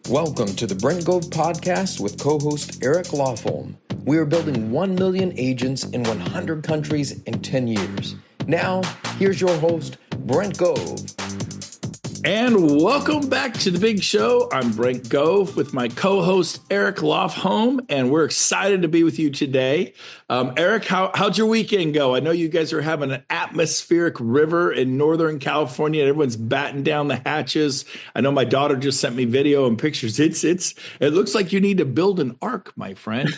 Welcome to the Brent Gove podcast with co-host Eric Lofholm. We are building 1 million agents in 100 countries in 10 years. Now, here's your host, Brent Gove. And welcome back to the big show. I'm Brent Gove with my co-host Eric Lofholm, and we're excited to be with you today. Eric, how'd your weekend go? I know you guys are having an atmospheric river in Northern California, and everyone's batting down the hatches. I know my daughter just sent me video and pictures. It looks like you need to build an ark, my friend.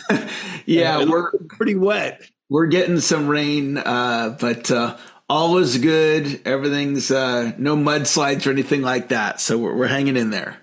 Yeah, we're pretty wet. We're getting some rain, but all is good. Everything's no mudslides or anything like that. So we're hanging in there.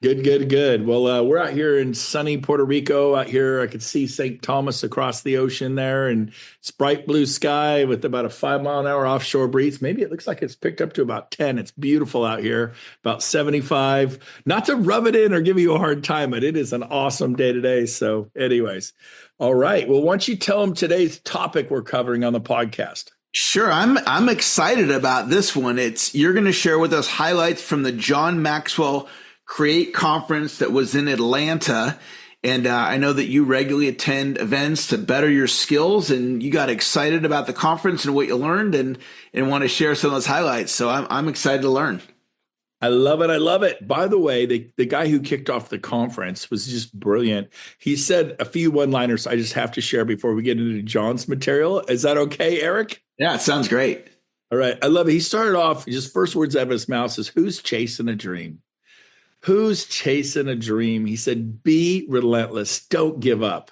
Good. Well, we're out here in sunny Puerto Rico. Out here, I could see St. Thomas across the ocean there, and it's bright blue sky with about a 5-mile-an-hour offshore breeze. Maybe it looks like it's picked up to about 10. It's beautiful out here, about 75. Not to rub it in or give you a hard time, but it is an awesome day today. So anyways, all right. Well, why don't you tell them today's topic we're covering on the podcast? Sure. I'm excited about this one. You're going to share with us highlights from the John Maxwell Create Conference that was in Atlanta. And I know that you regularly attend events to better your skills, and you got excited about the conference and what you learned and want to share some of those highlights. So I'm excited to learn. I love it. By the way, the guy who kicked off the conference was just brilliant. He said a few one-liners I just have to share before we get into John's material. Is that okay, Eric? Yeah, it sounds great. All right. I love it. He started off, just first words out of his mouth is, who's chasing a dream? Who's chasing a dream? He said, be relentless. Don't give up,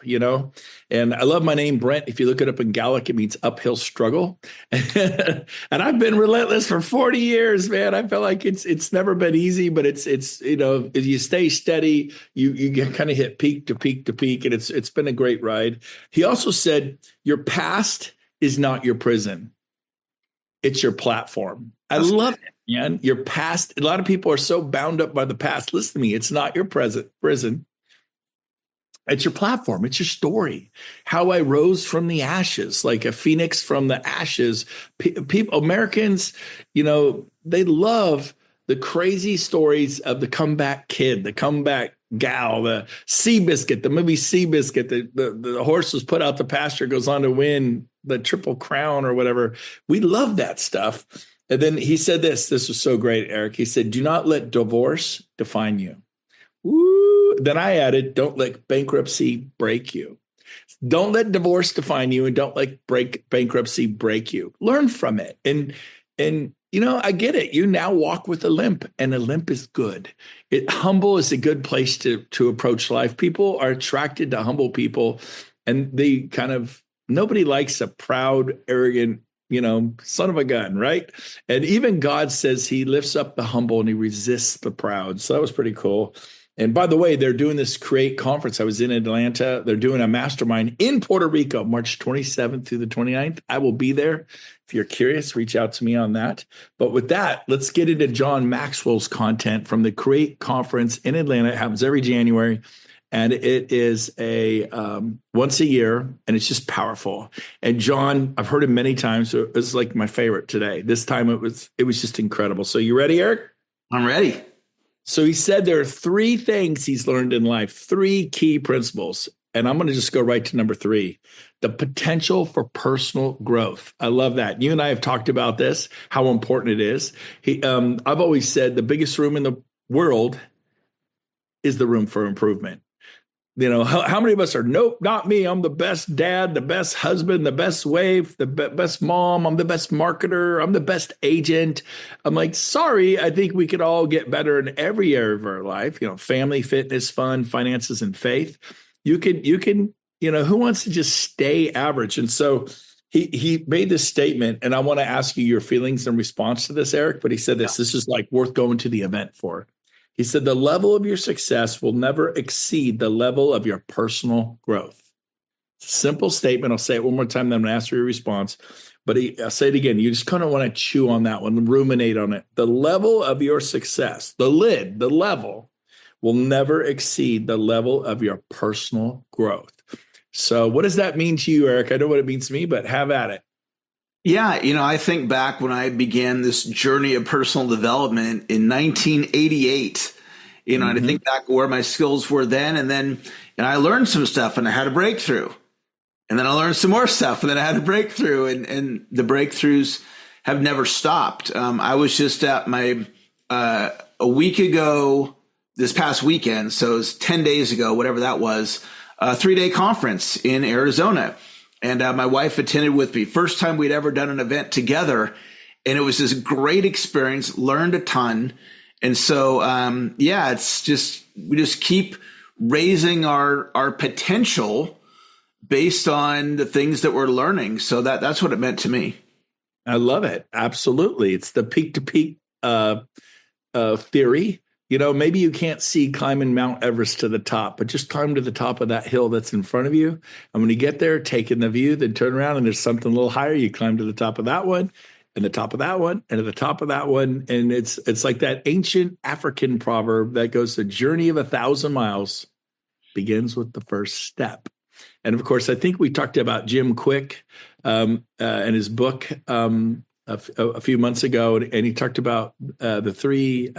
And I love my name, Brent. If you look it up in Gaelic, it means uphill struggle. And I've been relentless for 40 years, man. I feel like it's never been easy, but it's if you stay steady, you kind of hit peak to peak to peak. And it's been a great ride. He also said, your past is not your prison. It's your platform. I love it, man. Your past, a lot of people are so bound up by the past. Listen to me. It's not your prison. It's your platform. It's your story. How I rose from the ashes, like a phoenix from the ashes. People, Americans, they love the crazy stories of the comeback kid, the comeback gal, the Seabiscuit, the movie Seabiscuit. The horse was put out the pasture, goes on to win the Triple Crown or whatever. We love that stuff. And then he said this was so great, Eric. He said, do not let divorce define you. Woo. Then I added, don't let bankruptcy break you. Don't let divorce define you, and don't let bankruptcy break you. Learn from it. And I get it. You now walk with a limp, and a limp is good. Humble is a good place to approach life. People are attracted to humble people, and nobody likes a proud, arrogant, son of a gun, right? And even God says he lifts up the humble and he resists the proud. So that was pretty cool. And by the way, they're doing this Create conference. I was in Atlanta. They're doing a mastermind in Puerto Rico, March 27th through the 29th. I will be there. If you're curious, reach out to me on that. But with that, let's get into John Maxwell's content from the Create conference in Atlanta. It happens every January. And it is a once a year, and it's just powerful. And John, I've heard him many times. So it's like my favorite today. This time it was just incredible. So you ready, Eric? I'm ready. So he said there are 3 things he's learned in life, 3 key principles. And I'm going to just go right to number 3, the potential for personal growth. I love that. You and I have talked about this, how important it is. I've always said the biggest room in the world is the room for improvement. How many of us are, nope, not me. I'm the best dad, the best husband, the best wife, the best mom. I'm the best marketer. I'm the best agent. I'm like, sorry, I think we could all get better in every area of our life. Family, fitness, fun, finances, and faith. You can, who wants to just stay average? And so he made this statement, and I want to ask you your feelings in response to this, Eric. But he said this is like worth going to the event for. He said, the level of your success will never exceed the level of your personal growth. Simple statement. I'll say it one more time, then I'm going to ask for your response. But I'll say it again. You just kind of want to chew on that one, ruminate on it. The level of your success, the level, will never exceed the level of your personal growth. So what does that mean to you, Eric? I know what it means to me, but have at it. Yeah, I think back when I began this journey of personal development in 1988, and I think back where my skills were then, and I learned some stuff and I had a breakthrough, and then I learned some more stuff and then I had a breakthrough, and the breakthroughs have never stopped. I was just at my, a week ago, this past weekend. So it was 10 days ago, whatever that was, a 3-day conference in Arizona. And my wife attended with me. First time we'd ever done an event together. And it was this great experience, learned a ton. And so, it's just, we just keep raising our potential based on the things that we're learning. So that's what it meant to me. I love it. Absolutely. It's the peak to peak theory. Maybe you can't see climbing Mount Everest to the top, but just climb to the top of that hill that's in front of you. And when you get there, take in the view, then turn around and there's something a little higher. You climb to the top of that one, and the top of that one, and at the top of that one. And it's like that ancient African proverb that goes, the journey of 1,000 miles begins with the first step. And of course, I think we talked about Jim Quick and his book a few months ago, and he talked about the three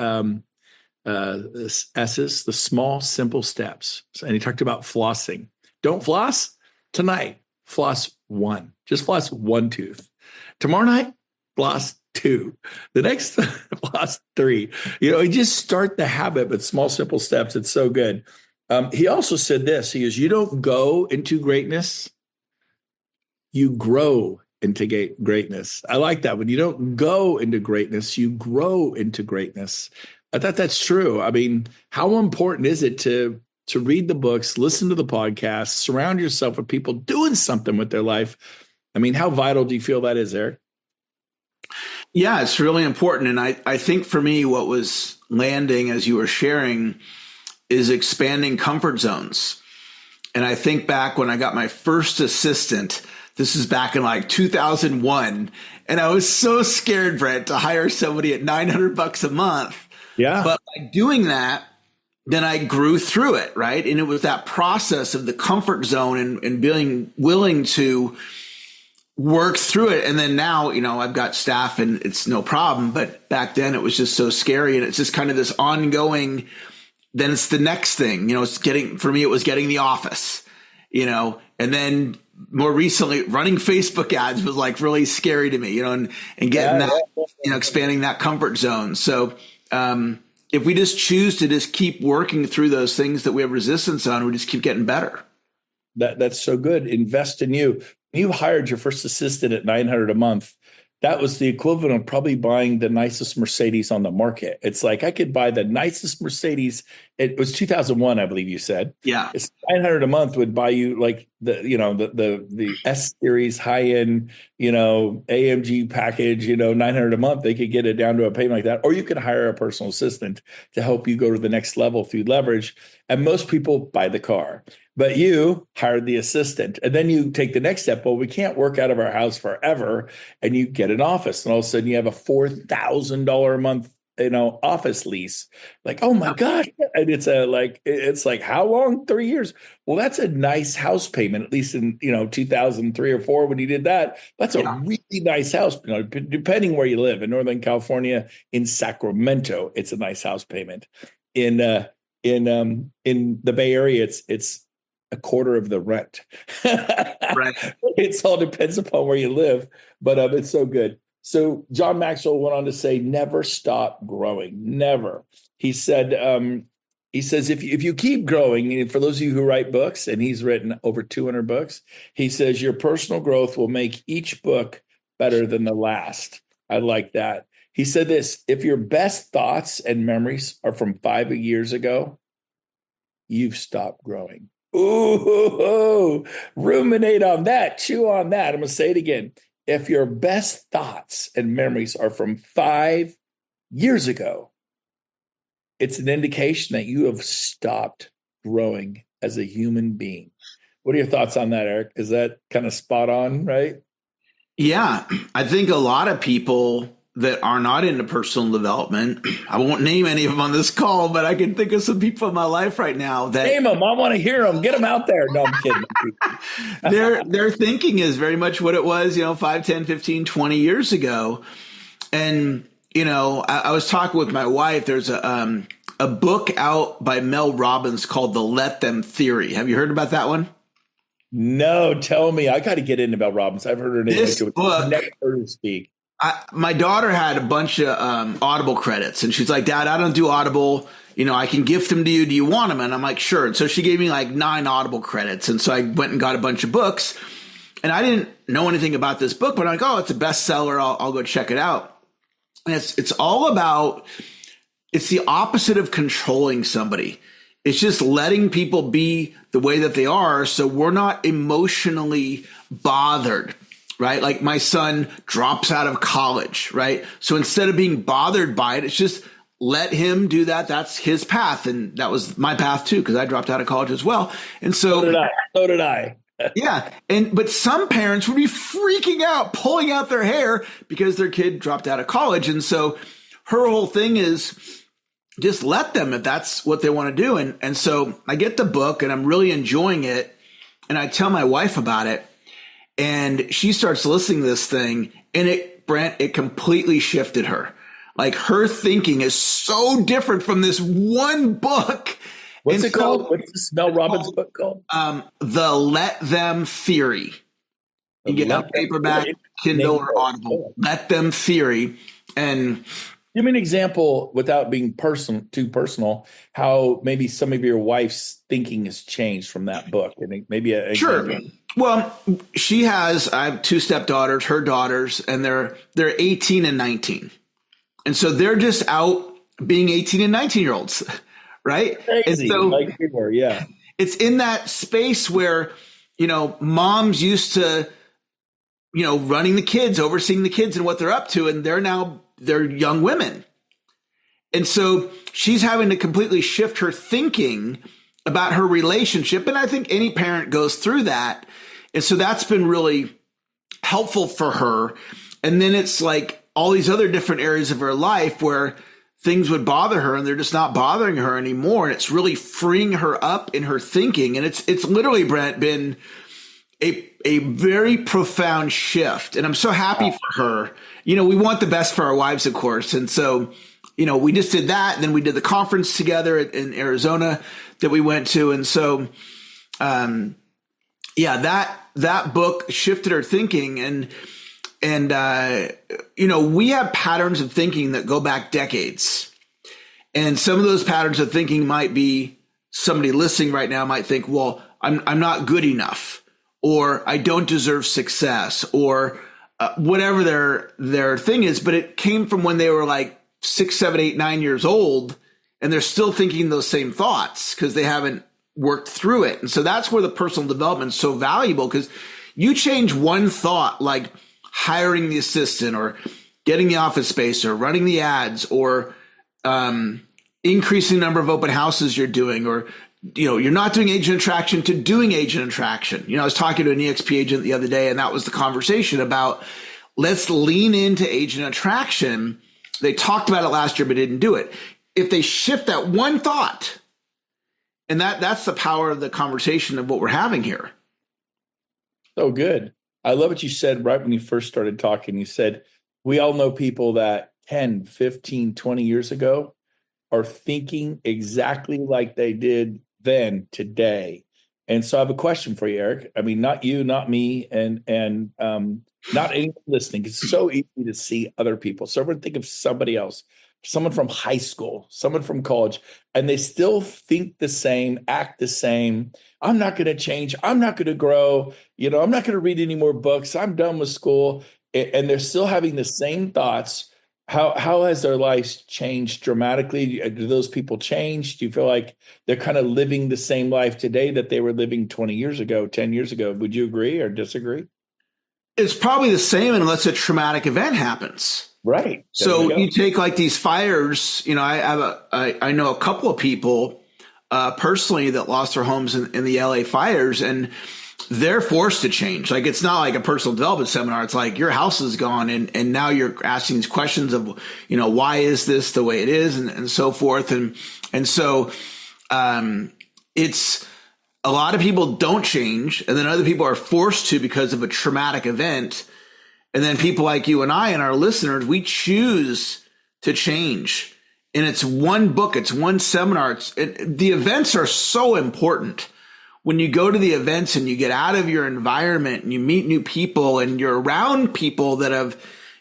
S's, the small, simple steps. And he talked about flossing. Don't floss tonight. Floss one. Just floss one tooth. Tomorrow night, floss two. The next, floss three. You just start the habit with small, simple steps. It's so good. He also said this. He goes, you don't go into greatness. You grow into greatness. I like that. When you don't go into greatness, you grow into greatness. I thought that's true. I mean, how important is it to read the books, listen to the podcasts, surround yourself with people doing something with their life? I mean, how vital do you feel that is, Eric? Yeah, it's really important. And I think for me, what was landing as you were sharing is expanding comfort zones. And I think back when I got my first assistant, this is back in like 2001. And I was so scared, Brent, to hire somebody at $900 a month. Yeah. But by doing that, then I grew through it, right? And it was that process of the comfort zone and being willing to work through it. And then now, I've got staff and it's no problem. But back then it was just so scary. And it's just kind of this ongoing, then it's the next thing, for me, it was getting the office, and then more recently running Facebook ads was like really scary to me, and getting that, expanding that comfort zone. So, if we just choose to just keep working through those things that we have resistance on, we just keep getting better. That's so good. Invest in you. You hired your first assistant at $900 a month. That was the equivalent of probably buying the nicest Mercedes on the market. It's like I could buy the nicest Mercedes. It was 2001, I believe you said. Yeah, it's $900 a month would buy you like the S series high end AMG package. $900 a month. They could get it down to a payment like that, or you could hire a personal assistant to help you go to the next level through leverage. And most people buy the car. But you hired the assistant, and then you take the next step. Well, we can't work out of our house forever, and you get an office, and all of a sudden you have a $4,000 a month, office lease. Like, oh my gosh! And it's like how long? 3 years. Well, that's a nice house payment, at least in 2003 or 4 when you did that. That's a really nice house. Depending where you live in Northern California, in Sacramento, it's a nice house payment. In the Bay Area, it's a quarter of the rent. Right. It all depends upon where you live, but it's so good. So John Maxwell went on to say, never stop growing. Never. He said, he says, if you keep growing, and for those of you who write books, and he's written over 200 books, he says your personal growth will make each book better than the last. I like that. He said this, if your best thoughts and memories are from 5 years ago, you've stopped growing. Ooh, ruminate on that, chew on that. I'm going to say it again. If your best thoughts and memories are from 5 years ago, it's an indication that you have stopped growing as a human being. What are your thoughts on that, Eric? Is that kind of spot on, right? Yeah, I think a lot of people that are not into personal development, I won't name any of them on this call, but I can think of some people in my life right now that name them. I want to hear them. Get them out there. No, I'm kidding. Their thinking is very much what it was, 5, 10, 15, 20 years ago. And, I was talking with my wife. There's a a book out by Mel Robbins called The Let Them Theory. Have you heard about that one? No, tell me. I got to get into Mel Robbins. I've heard her name. This book, I've never heard her speak. My daughter had a bunch of Audible credits, and she's like, Dad, I don't do Audible. I can gift them to you. Do you want them? And I'm like, sure. And so she gave me like 9 Audible credits. And so I went and got a bunch of books, and I didn't know anything about this book, but I'm like, oh, it's a bestseller. I'll go check it out. And it's all about, it's the opposite of controlling somebody. It's just letting people be the way that they are, so we're not emotionally bothered, right? Like my son drops out of college, right? So instead of being bothered by it, it's just let him do that. That's his path. And that was my path too, because I dropped out of college as well. And so did I. Yeah. But some parents would be freaking out, pulling out their hair because their kid dropped out of college. And so her whole thing is just let them if that's what they want to do. And so I get the book and I'm really enjoying it. And I tell my wife about it, and she starts listening to this thing, and Brent, it completely shifted her. Like her thinking is so different from this one book. What's it called? What's this Mel Robbins book called? The Let Them Theory. You get a paperback, Kindle, or Audible. Let Them Theory. And give me an example, without being too personal, how maybe some of your wife's thinking has changed from that book. And maybe sure. Example. Well, I have 2 stepdaughters, her daughters, and they're 18 and 19. And so they're just out being 18 and 19-year-olds, right? Crazy, and so like we were, yeah. It's in that space where, moms used to, running the kids, overseeing the kids and what they're up to, and they're young women. And so she's having to completely shift her thinking about her relationship. And I think any parent goes through that. And so that's been really helpful for her. And then it's like all these other different areas of her life where things would bother her and they're just not bothering her anymore. And it's really freeing her up in her thinking. And it's literally, Brent, been a very profound shift. And I'm so happy for her. We want the best for our wives, of course. And so, we just did that. And then we did the conference together in Arizona that we went to. And so, that book shifted her thinking. And we have patterns of thinking that go back decades. And some of those patterns of thinking might be, somebody listening right now might think, well, I'm not good enough, or I don't deserve success, or whatever their thing is. But it came from when they were like 6, 7, 8, 9 years old, and they're still thinking those same thoughts because they haven't worked through it. And so that's where the personal development is so valuable, because you change one thought, like hiring the assistant or getting the office space or running the ads or increasing the number of open houses you're doing, or you're not doing agent attraction to doing agent attraction. I was talking to an EXP agent the other day, and that was the conversation about, let's lean into agent attraction. They talked about it last year, but didn't do it. If they shift that one thought, and that's the power of the conversation of what we're having here. So good. I love what you said right when you first started talking. You said, we all know people that 10, 15, 20 years ago are thinking exactly like they did then today. And so I have a question for you, Eric. I mean, not you, not me, and not anyone listening. It's so easy to see other people. So everyone think of somebody else, someone from high school, someone from college, and they still think the same, act the same. I'm not going to change. I'm not going to grow. I'm not going to read any more books. I'm done with school. And they're still having the same thoughts. How has their lives changed dramatically? Do those people change? Do you feel like they're kind of living the same life today that they were living 20 years ago, 10 years ago? Would you agree or disagree? It's probably the same unless a traumatic event happens. Right. So you take like these fires, I know a couple of people personally that lost their homes in the LA fires, and they're forced to change. Like, it's not like a personal development seminar. It's like your house is gone, and now you're asking these questions of, why is this the way it is, and so forth. And so it's a lot of people don't change, and then other people are forced to because of a traumatic event. And then people like you and I and our listeners, we choose to change and it's one book, it's one seminar. The events are so important. When you go to the events and you get out of your environment and you meet new people and you're around people that have,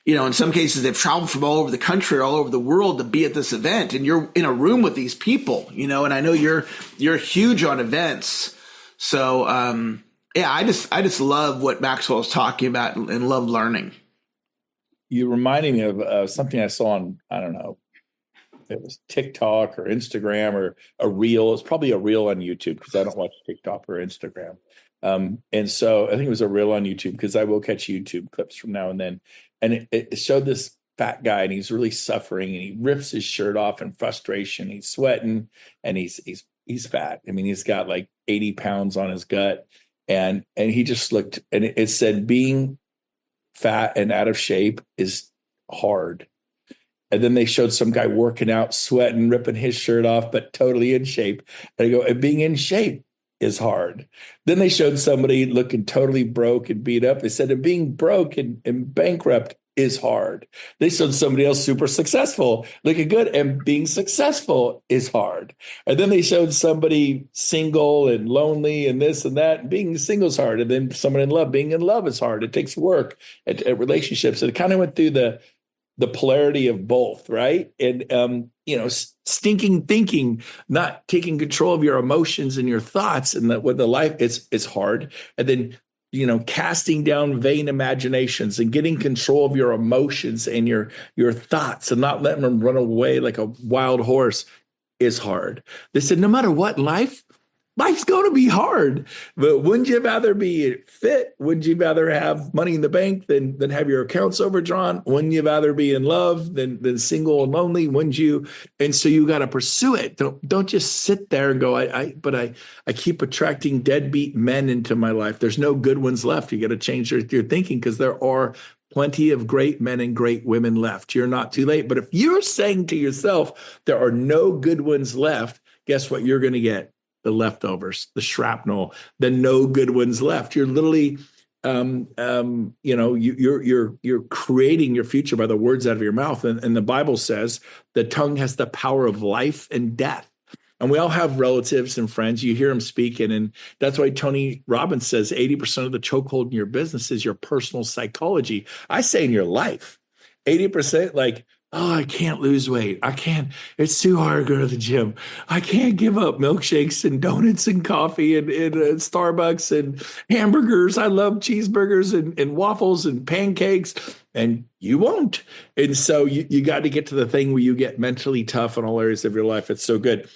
in some cases they've traveled from all over the country or all over the world to be at this event, and you're in a room with these people, and I know you're huge on events. So, I just love what Maxwell is talking about and love learning. You reminded me of something I saw on, I don't know, it was TikTok or Instagram or a reel. It's probably a reel on YouTube because I don't watch TikTok or Instagram. And so I think it was a reel on YouTube because I will catch YouTube clips from now and then. And it showed this fat guy, and he's really suffering, and he rips his shirt off in frustration. He's sweating, and he's fat. I mean, he's got like 80 pounds on his gut, and he just looked, and it said being fat and out of shape is hard. And then they showed some guy working out, sweating, ripping his shirt off, but totally in shape. And I go, and being in shape is hard. Then they showed somebody looking totally broke and beat up. They said, and being broke and bankrupt is hard. They showed somebody else super successful, looking good, and being successful is hard. And then they showed somebody single and lonely and this and that, and being single is hard. And then someone in love, being in love is hard. It takes work at relationships. And it kind of went through the polarity of both, right? And, stinking thinking, not taking control of your emotions and your thoughts, and with the life, it's hard. And then, casting down vain imaginations and getting control of your emotions and your thoughts and not letting them run away like a wild horse is hard. They said, no matter what in life, life's going to be hard, but wouldn't you rather be fit? Wouldn't you rather have money in the bank than have your accounts overdrawn? Wouldn't you rather be in love than single and lonely? Wouldn't you? And so you got to pursue it. Don't just sit there and go, I keep attracting deadbeat men into my life. There's no good ones left. You got to change your thinking, because there are plenty of great men and great women left. You're not too late. But if you're saying to yourself, there are no good ones left, guess what you're going to get? The leftovers, the shrapnel, the no good ones left. You're literally, you're creating your future by the words out of your mouth. And the Bible says the tongue has the power of life and death. And we all have relatives and friends. You hear them speaking. And that's why Tony Robbins says 80% of the chokehold in your business is your personal psychology. I say in your life, 80%, like, oh, I can't lose weight. I can't. It's too hard to go to the gym. I can't give up milkshakes and donuts and coffee and Starbucks and hamburgers. I love cheeseburgers and waffles and pancakes. And you won't. And so you got to get to the thing where you get mentally tough in all areas of your life. It's so good.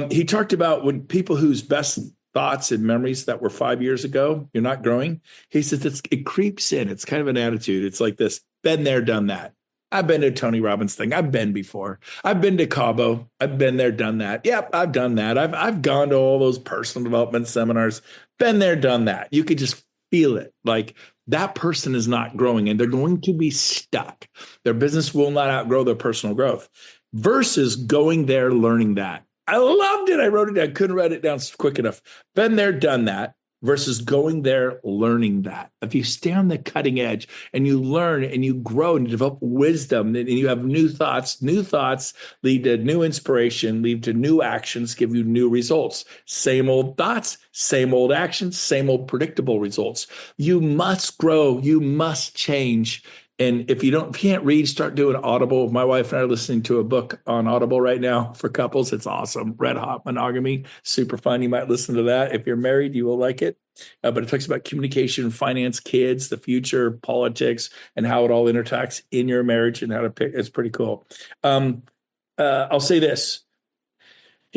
He talked about when people whose best thoughts and memories that were 5 years ago, you're not growing. He says it creeps in. It's kind of an attitude. It's like this, been there, done that. I've been to a Tony Robbins thing. I've been before. I've been to Cabo. I've been there, done that. Yep, I've done that. I've gone to all those personal development seminars. Been there, done that. You could just feel it. Like that person is not growing, and they're going to be stuck. Their business will not outgrow their personal growth. Versus going there, learning that. I loved it. I wrote it down. Couldn't write it down quick enough. Been there, done that. Versus going there, learning that. If you stay on the cutting edge and you learn and you grow and you develop wisdom and you have new thoughts lead to new inspiration, lead to new actions, give you new results. Same old thoughts, same old actions, same old predictable results. You must grow. You must change. And if you can't read, start doing Audible. My wife and I are listening to a book on Audible right now for couples. It's awesome. Red Hot Monogamy. Super fun. You might listen to that. If you're married, you will like it. But it talks about communication, finance, kids, the future, politics, and how it all interacts in your marriage and how to pick. It's pretty cool. I'll say this.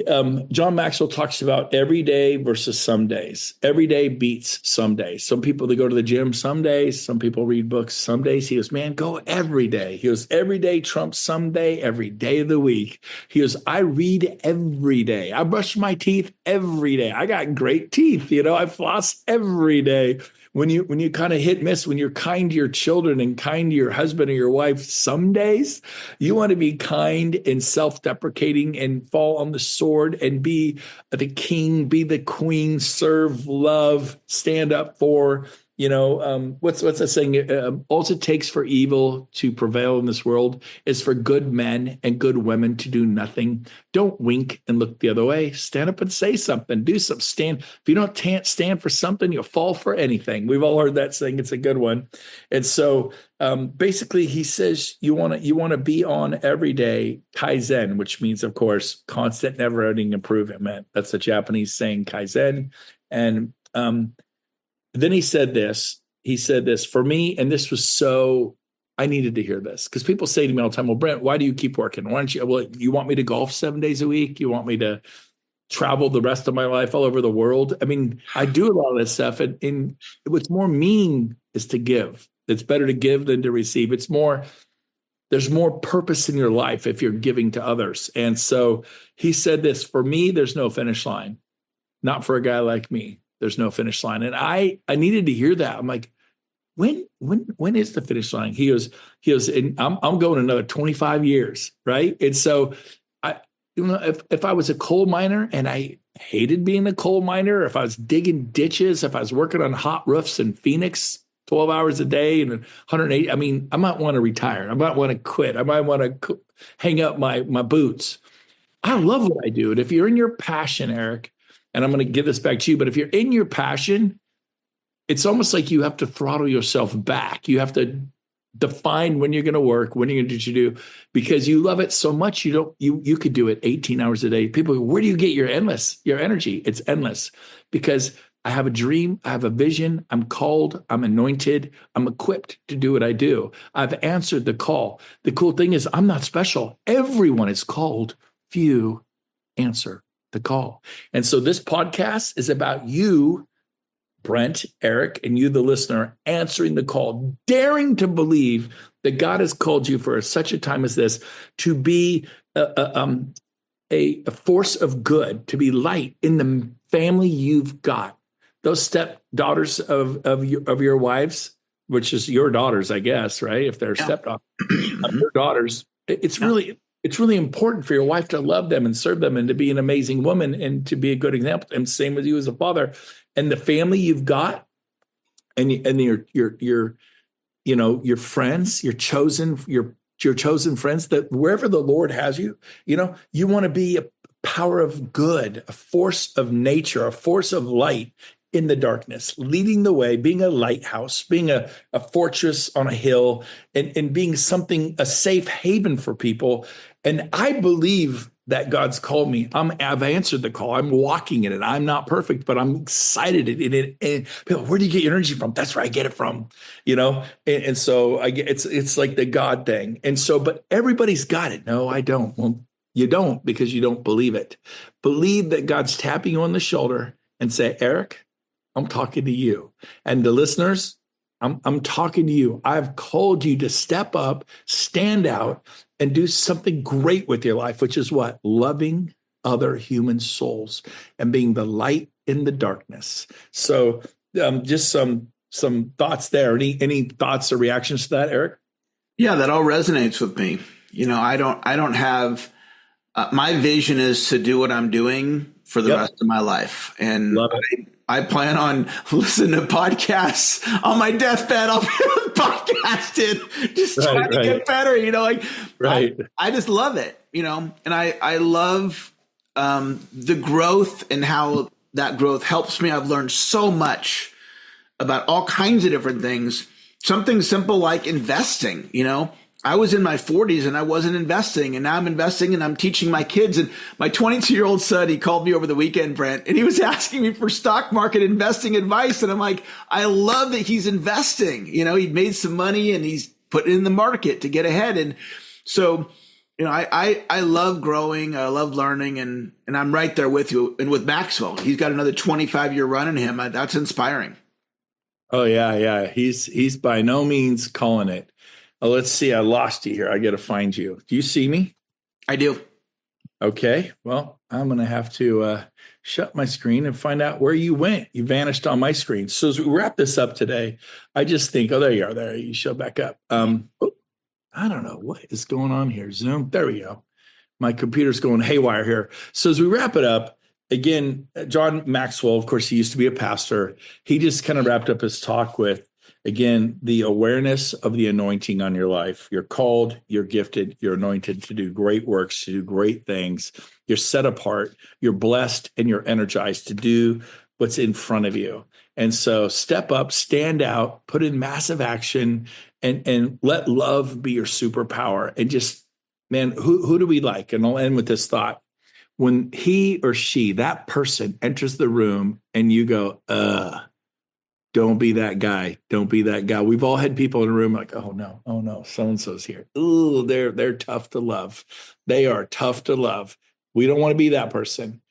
John Maxwell talks about every day versus some days. Every day beats some days. Some people, they go to the gym some days. Some people read books some days. He goes, man, go every day. He goes, every day trumps someday, every day of the week. He goes, I read every day. I brush my teeth every day. I got great teeth. I floss every day. When you kind of hit miss, when you're kind to your children and kind to your husband or your wife, some days you want to be kind and self-deprecating and fall on the sword and be the king, be the queen, serve, love, stand up for What's that saying? All it takes for evil to prevail in this world is for good men and good women to do nothing. Don't wink and look the other way. Stand up and say something. Do something. Stand. If you don't stand for something, you'll fall for anything. We've all heard that saying. It's a good one. And so basically, he says you want to be on every day Kaizen, which means, of course, constant, never-ending improvement. That's the Japanese saying Kaizen, and then he said this for me, and this was so, I needed to hear this because people say to me all the time, well, Brent, why do you keep working? Why don't you, well, you want me to golf 7 days a week? You want me to travel the rest of my life all over the world? I mean, I do a lot of this stuff, and what's more meaning is to give. It's better to give than to receive. There's more purpose in your life if you're giving to others. And so he said this, for me, there's no finish line, not for a guy like me. There's no finish line. And I needed to hear that. I'm like, when is the finish line? He goes, and I'm going another 25 years. Right. And so if I was a coal miner and I hated being a coal miner, if I was digging ditches, if I was working on hot roofs in Phoenix 12 hours a day and 180, I mean, I might want to retire. I might want to quit. I might want to hang up my boots. I love what I do. And if you're in your passion, Eric, and I'm going to give this back to you, but if you're in your passion, it's almost like you have to throttle yourself back. You have to define when you're going to work, when you're going to do what you do, because you love it so much. You could do it 18 hours a day. People go, where do you get your energy? It's endless because I have a dream. I have a vision. I'm called. I'm anointed. I'm equipped to do what I do. I've answered the call. The cool thing is I'm not special. Everyone is called. Few answer the call. And so this podcast is about you, Brent, Eric, and you, the listener, answering the call, daring to believe that God has called you for such a time as this to be a force of good, to be light in the family you've got. Those stepdaughters of your wives, which is your daughters, I guess, right? If they're stepdaughters, your daughters, it's really important for your wife to love them and serve them and to be an amazing woman and to be a good example. And same with you as a father. And the family you've got and your friends, your chosen friends, that wherever the Lord has you, you want to be a power of good, a force of nature, a force of light in the darkness, leading the way, being a lighthouse, being a fortress on a hill, and being a safe haven for people. And I believe that God's called me. I've answered the call. I'm walking in it. I'm not perfect, but I'm excited in it. And people, where do you get your energy from? That's where I get it from, And so it's like the God thing. And so, but everybody's got it. No, I don't. Well, you don't, because you don't believe it. Believe that God's tapping you on the shoulder and say, Eric, I'm talking to you. And the listeners, I'm talking to you. I've called you to step up, stand out, and do something great with your life, which is what? Loving other human souls and being the light in the darkness. So just some thoughts there. Any thoughts or reactions to that, Eric? Yeah, that all resonates with me. I don't have my vision is to do what I'm doing for the rest of my life. And I plan on listening to podcasts on my deathbed. I'll be podcasting, just trying to get better, I just love it, and I love the growth and how that growth helps me. I've learned so much about all kinds of different things. Something simple like investing, I was in my 40s and I wasn't investing, and now I'm investing and I'm teaching my kids. And my 22-year-old son, he called me over the weekend, Brent, and he was asking me for stock market investing advice. And I'm like, I love that he's investing. He'd made some money and he's putting it in the market to get ahead. And so, I love growing. I love learning, and I'm right there with you. And with Maxwell, he's got another 25-year run in him. That's inspiring. Oh yeah. He's by no means calling it. Oh, let's see. I lost you here. I got to find you. Do you see me? I do. Okay. Well, I'm going to have to shut my screen and find out where you went. You vanished on my screen. So as we wrap this up today, I just think, there you are. There, you show back up. I don't know what is going on here. Zoom. There we go. My computer's going haywire here. So as we wrap it up, again, John Maxwell, of course, he used to be a pastor. He just kind of wrapped up his talk with, again, the awareness of the anointing on your life. You're called, you're gifted, you're anointed to do great works, to do great things. You're set apart, you're blessed, and you're energized to do what's in front of you. And so step up, stand out, put in massive action, and let love be your superpower. And just, man, who do we like? And I'll end with this thought. When he or she, that person, enters the room and you go, don't be that guy. Don't be that guy. We've all had people in the room like, oh no, so-and-so's here. Ooh, they're tough to love. They are tough to love. We don't want to be that person.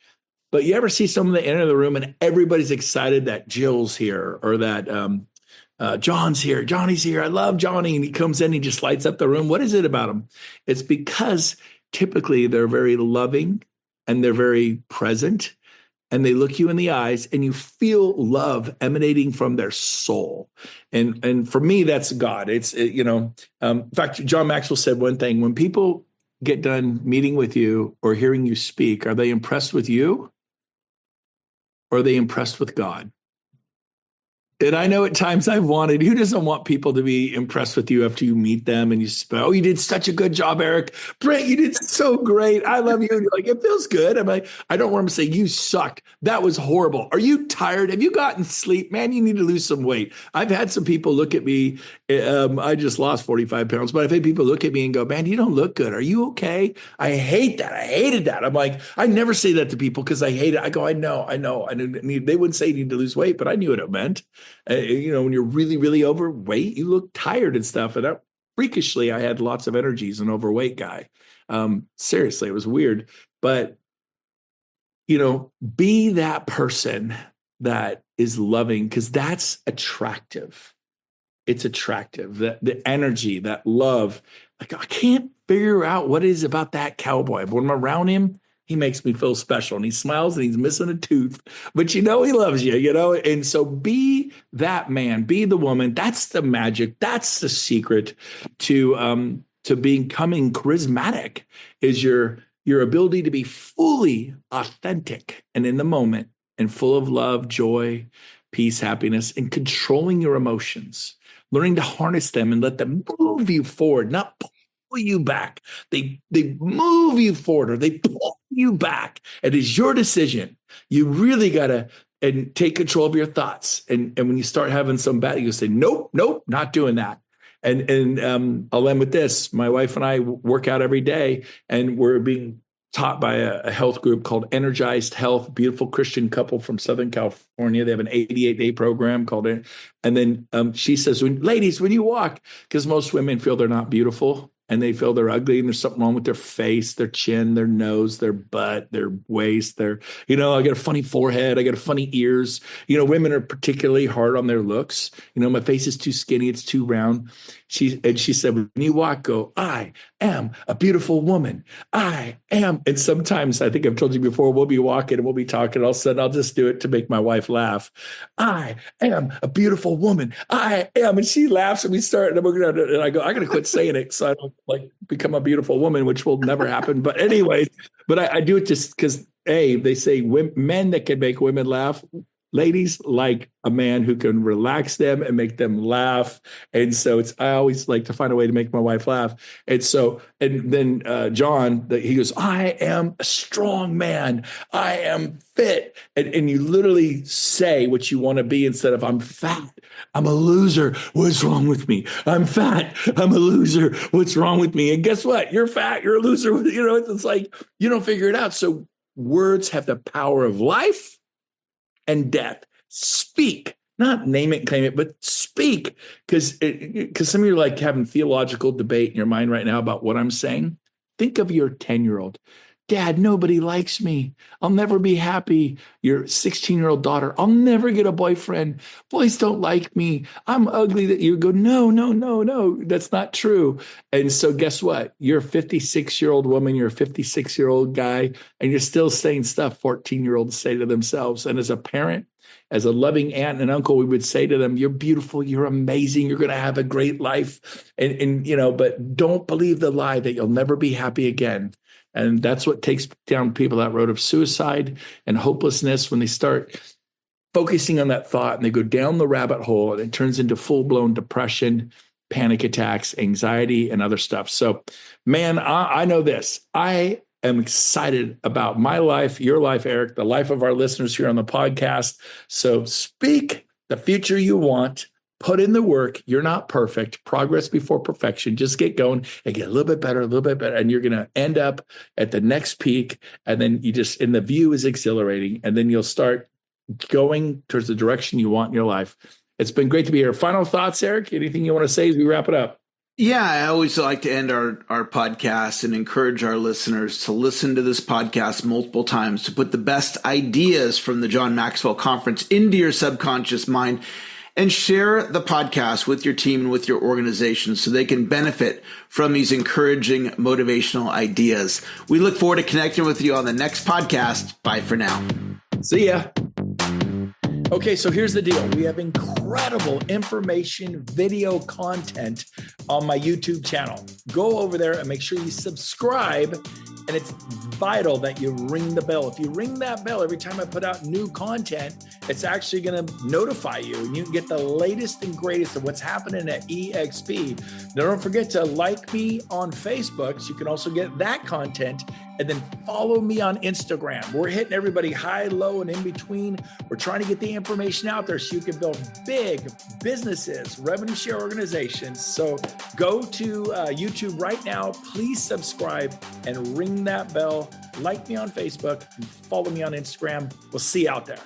But you ever see someone that enter the room and everybody's excited that Jill's here or that John's here, Johnny's here. I love Johnny. And he comes in, he just lights up the room. What is it about him? It's because typically they're very loving and they're very present and they look you in the eyes and you feel love emanating from their soul. And for me, that's God. It's, in fact, John Maxwell said one thing: when people get done meeting with you or hearing you speak, are they impressed with you or are they impressed with God? And I know at times who doesn't want people to be impressed with you after you meet them and you say, oh, you did such a good job, Eric. Brent, you did so great. I love you. And you're like, it feels good. I'm like, I don't want them to say, you sucked. That was horrible. Are you tired? Have you gotten sleep? Man, you need to lose some weight. I've had some people look at me. I just lost 45 pounds, but I've had people look at me and go, man, you don't look good. Are you okay? I hate that. I hated that. I'm like, I never say that to people because I hate it. I go, I know. They wouldn't say you need to lose weight, but I knew what it meant. When you're really, really overweight, you look tired and stuff. And freakishly, I had lots of energy as an overweight guy. Seriously, it was weird. But, be that person that is loving, because that's attractive. It's attractive. The energy, that love. Like, I can't figure out what it is about that cowboy. But when I'm around him, he makes me feel special, and he smiles and he's missing a tooth, but he loves you, And so be that man, be the woman. That's the magic. That's the secret to becoming charismatic, is your ability to be fully authentic and in the moment and full of love, joy, peace, happiness, and controlling your emotions, learning to harness them and let them move you forward, not pull you back. They move you forward or they pull you back. It is your decision. You really got to take control of your thoughts. And when you start having some bad, you say, nope, not doing that. And I'll end with this. My wife and I work out every day, and we're being taught by a health group called Energized Health, beautiful Christian couple from Southern California. They have an 88-day program called it. And then she says, ladies, when you walk, because most women feel they're not beautiful and they feel they're ugly and there's something wrong with their face, their chin, their nose, their butt, their waist, I got a funny forehead, I got a funny ears. Women are particularly hard on their looks. My face is too skinny, it's too round. She said, when you walk, go, I am a beautiful woman. I am. And sometimes, I think I've told you before, we'll be walking and we'll be talking. All of a sudden, I'll just do it to make my wife laugh. I am a beautiful woman. I am. And she laughs and we start, and I go, I got to quit saying it so I don't become a beautiful woman, which will never happen. But anyways, I do it just because, they say men that can make women laugh. Ladies like a man who can relax them and make them laugh. And so I always like to find a way to make my wife laugh. And then John, he goes, I am a strong man. I am fit. And you literally say what you want to be instead of I'm fat. I'm a loser. What's wrong with me? I'm fat. I'm a loser. What's wrong with me? And guess what? You're fat. You're a loser. It's like you don't figure it out. So words have the power of life and death. Speak, not name it, claim it, but speak. Because some of you are like having theological debate in your mind right now about what I'm saying. Think of your 10-year-old. Dad, nobody likes me. I'll never be happy. Your 16-year-old daughter, I'll never get a boyfriend. Boys don't like me. I'm ugly. That you go, no, that's not true. And so guess what? You're a 56-year-old woman. You're a 56-year-old guy, and you're still saying stuff 14-year-olds say to themselves. And as a parent, as a loving aunt and uncle, we would say to them, you're beautiful. You're amazing. You're going to have a great life. But don't believe the lie that you'll never be happy again. And that's what takes down people that road of suicide and hopelessness, when they start focusing on that thought and they go down the rabbit hole and it turns into full-blown depression, panic attacks, anxiety, and other stuff. So, man, I know this. I am excited about my life, your life, Eric, the life of our listeners here on the podcast. So speak the future you want. Put in the work. You're not perfect. Progress before perfection. Just get going and get a little bit better, and you're going to end up at the next peak. And then and the view is exhilarating. And then you'll start going towards the direction you want in your life. It's been great to be here. Final thoughts, Eric? Anything you want to say as we wrap it up? Yeah, I always like to end our podcast and encourage our listeners to listen to this podcast multiple times, to put the best ideas from the John Maxwell Conference into your subconscious mind, and share the podcast with your team and with your organization so they can benefit from these encouraging motivational ideas. We look forward to connecting with you on the next podcast. Bye for now. See ya. Okay, so here's the deal. We have incredible information, video content on my YouTube channel. Go over there and make sure you subscribe. And it's vital that you ring the bell. If you ring that bell every time I put out new content, it's actually going to notify you, and you can get the latest and greatest of what's happening at EXP. Now, don't forget to like me on Facebook so you can also get that content, and then follow me on Instagram. We're hitting everybody high, low, and in between. We're trying to get the information out there so you can build big businesses, revenue share organizations. So go to YouTube right now. Please subscribe and ring that bell. Like me on Facebook and follow me on Instagram. We'll see you out there.